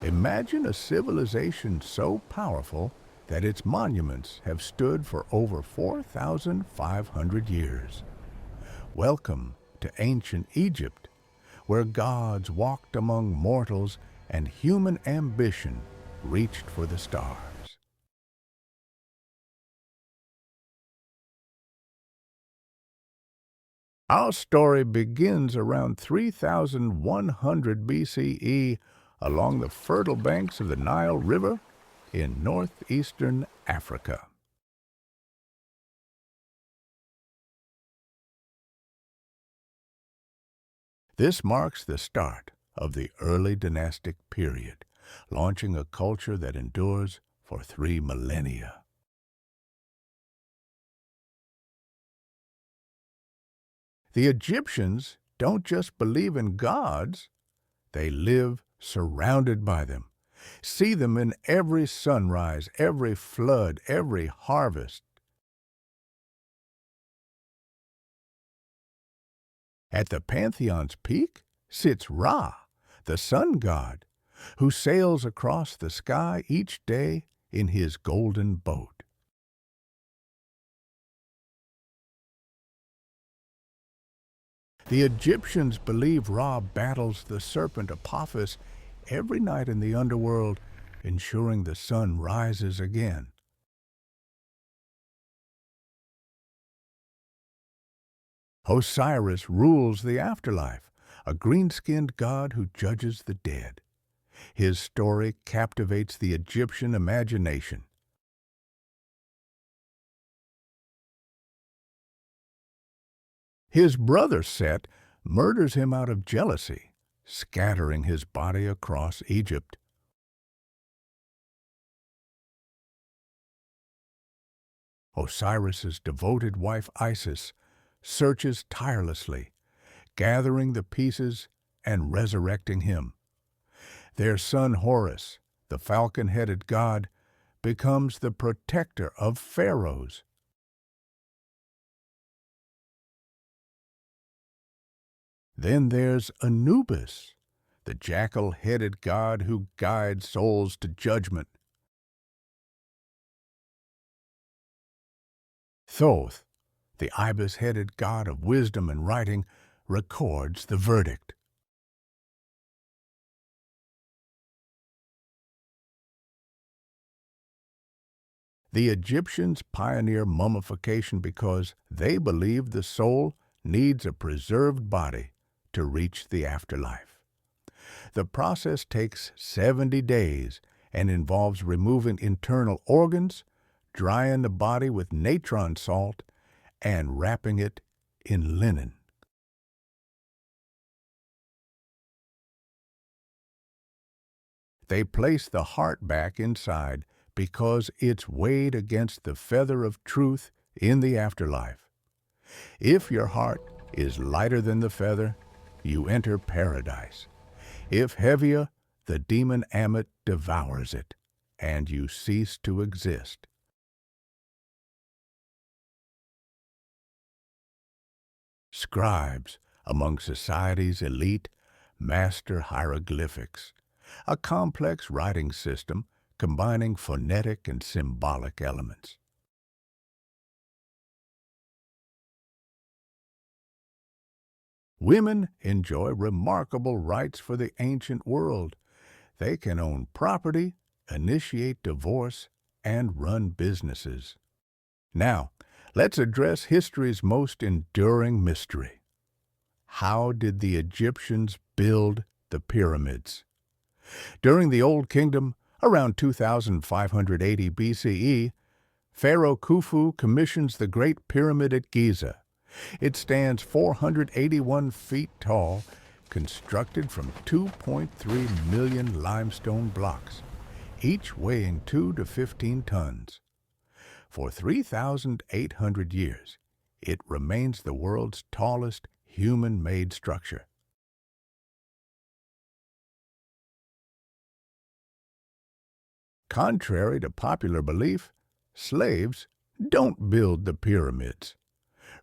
Imagine a civilization so powerful that its monuments have stood for over 4,500 years. Welcome to ancient Egypt, where gods walked among mortals and human ambition reached for the stars. Our story begins around 3100 BCE along the fertile banks of the Nile River in northeastern Africa. This marks the start of the early dynastic period, launching a culture that endures for 3 millennia. The Egyptians don't just believe in gods, they live surrounded by them. See them in every sunrise, every flood, every harvest. At the pantheon's peak sits Ra, the sun god, who sails across the sky each day in his golden boat. The Egyptians believe Ra battles the serpent Apophis every night in the underworld, ensuring the sun rises again. Osiris rules the afterlife, a green-skinned god who judges the dead. His story captivates the Egyptian imagination. His brother Set murders him out of jealousy, scattering his body across Egypt. Osiris's devoted wife Isis searches tirelessly, gathering the pieces and resurrecting him. Their son Horus, the falcon-headed god, becomes the protector of pharaohs. Then there's Anubis, the jackal-headed god who guides souls to judgment. Thoth, the ibis-headed god of wisdom and writing, records the verdict. The Egyptians pioneer mummification because they believed the soul needs a preserved body to reach the afterlife. The process takes 70 days and involves removing internal organs, drying the body with natron salt, and wrapping it in linen. They place the heart back inside because it's weighed against the feather of truth in the afterlife. If your heart is lighter than the feather, you enter paradise. If heavier, the demon Ammit devours it, and you cease to exist. Scribes, among society's elite, master hieroglyphics, a complex writing system combining phonetic and symbolic elements. Women enjoy remarkable rights for the ancient world. They can own property, initiate divorce, and run businesses. Now, let's address history's most enduring mystery. How did the Egyptians build the pyramids? During the Old Kingdom, around 2580 BCE, Pharaoh Khufu commissions the Great Pyramid at Giza. It stands 481 feet tall, constructed from 2.3 million limestone blocks, each weighing 2 to 15 tons. For 3,800 years, it remains the world's tallest human-made structure. Contrary to popular belief, slaves don't build the pyramids.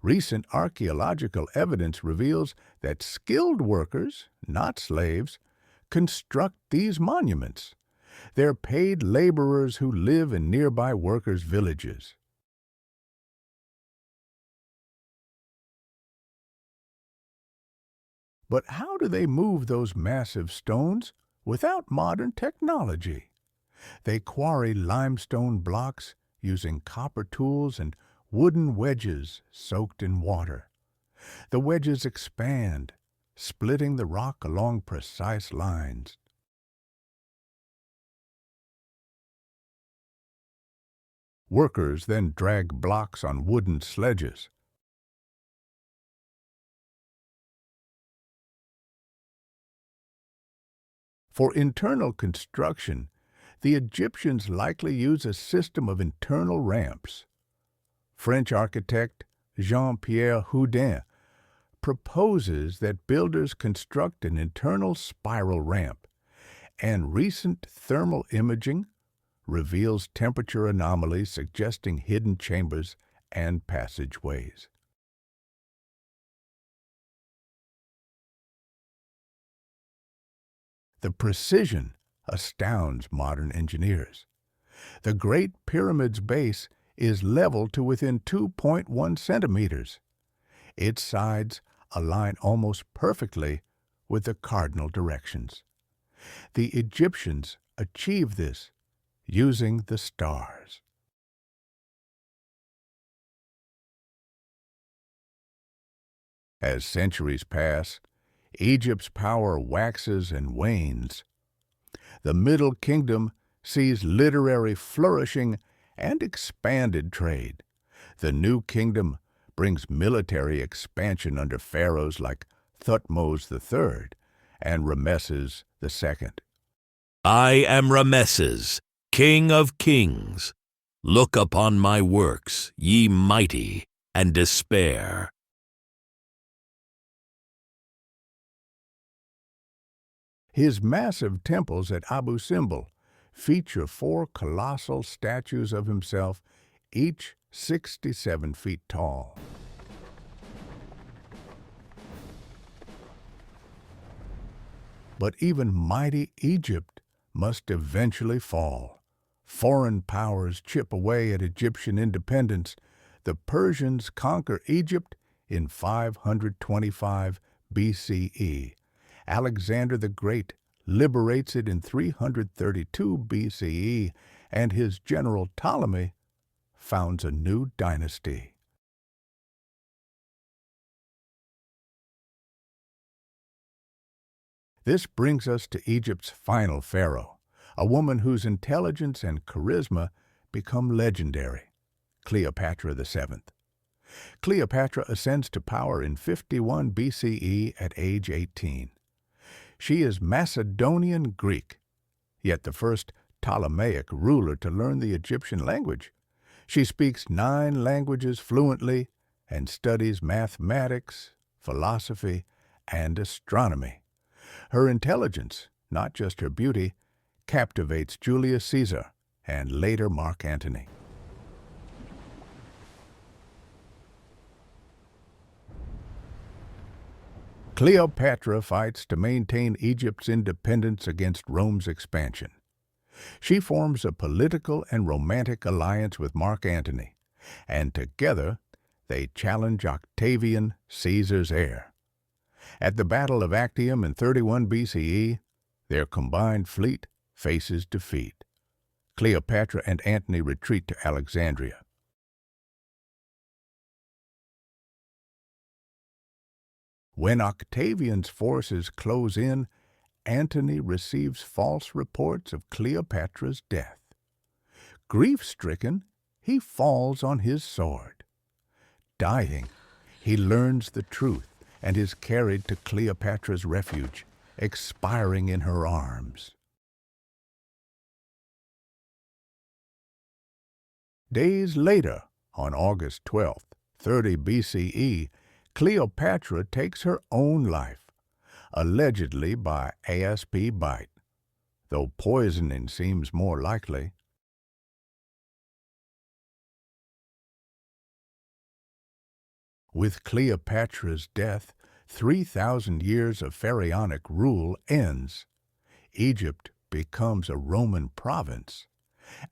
Recent archaeological evidence reveals that skilled workers, not slaves, construct these monuments. They're paid laborers who live in nearby workers' villages. But how do they move those massive stones without modern technology? They quarry limestone blocks using copper tools and wooden wedges soaked in water. The wedges expand, splitting the rock along precise lines. Workers then drag blocks on wooden sledges. For internal construction, the Egyptians likely use a system of internal ramps. French architect Jean-Pierre Houdin proposes that builders construct an internal spiral ramp, and recent thermal imaging reveals temperature anomalies suggesting hidden chambers and passageways. The precision astounds modern engineers. The Great Pyramid's base is level to within 2.1 centimeters. Its sides align almost perfectly with the cardinal directions. The Egyptians achieved this using the stars. As centuries pass, Egypt's power waxes and wanes. The Middle Kingdom sees literary flourishing and expanded trade. The New Kingdom brings military expansion under pharaohs like Thutmose III and Rameses II. I am Rameses, King of kings. Look upon my works, ye mighty, and despair. His massive temples at Abu Simbel feature 4 colossal statues of himself, each 67 feet tall. But even mighty Egypt must eventually fall. Foreign powers chip away at Egyptian independence. The Persians conquer Egypt in 525 BCE. Alexander the Great liberates it in 332 BCE, and his general Ptolemy founds a new dynasty. This brings us to Egypt's final pharaoh, a woman whose intelligence and charisma become legendary, Cleopatra VII. Cleopatra ascends to power in 51 BCE at age 18. She is Macedonian Greek, yet the first Ptolemaic ruler to learn the Egyptian language. She speaks 9 languages fluently and studies mathematics, philosophy, and astronomy. Her intelligence, not just her beauty, captivates Julius Caesar and later Mark Antony. Cleopatra fights to maintain Egypt's independence against Rome's expansion. She forms a political and romantic alliance with Mark Antony, and together they challenge Octavian, Caesar's heir. At the Battle of Actium in 31 BCE, their combined fleet faces defeat. Cleopatra and Antony retreat to Alexandria. When Octavian's forces close in, Antony receives false reports of Cleopatra's death. Grief-stricken, he falls on his sword. Dying, he learns the truth and is carried to Cleopatra's refuge, expiring in her arms. Days later, on August 12th, 30 BCE, Cleopatra takes her own life, allegedly by asp bite, though poisoning seems more likely. With Cleopatra's death, 3,000 years of pharaonic rule ends. Egypt becomes a Roman province,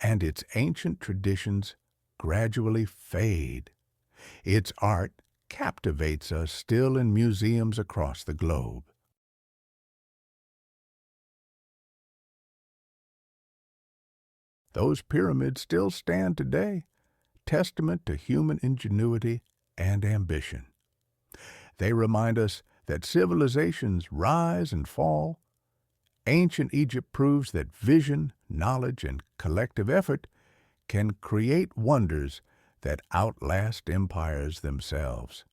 and its ancient traditions gradually fade. Its art captivates us still in museums across the globe. Those pyramids still stand today, testament to human ingenuity and ambition. They remind us that civilizations rise and fall. Ancient Egypt proves that vision, knowledge, and collective effort can create wonders that outlast empires themselves.